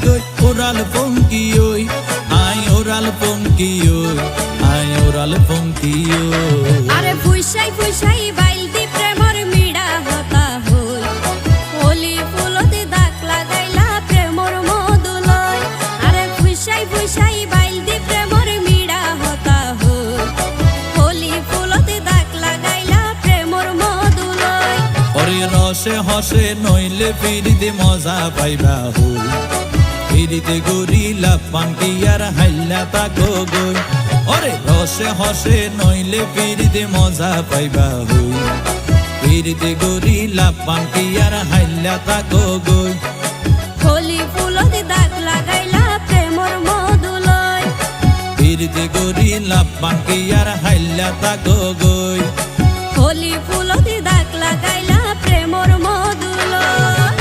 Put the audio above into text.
গই ওরাল পঙ্কি ওই I oral পঙ্কি ওই আই ওরাল পঙ্কি ওই আরে ফুইসাই ফুইসাই বাইলতি প্রেমর মিড়া হতা হই হোলি ফুলতে দাগ লাগাইলা প্রেমর মধুলয় আরে ফুইসাই ফুইসাই বাইলতি প্রেমর মিড়া হতা হই হোলি ফুলতে দাগ লাগাইলা প্রেমর মধুলয় ওরে রসে হসে নইলে ফিরিতে মজা পাইবা হই ফিরিতে গরিলা পান্তি আর হাইলা তাকো গই ওরে রসে হসে নইলে ফিরিতে মজা পাইবা হই ফিরিতে গরিলা পান্তি আর হাইলা তাকো গই হোলি ফুলতে দাগ লাগাইলা প্রেমর মধুলয় ফিরিতে গরিলা পান্তি আর হাইলা তাকো গই হোলি ফুলতে দাগ লাগাইলা প্রেমর মধুলয়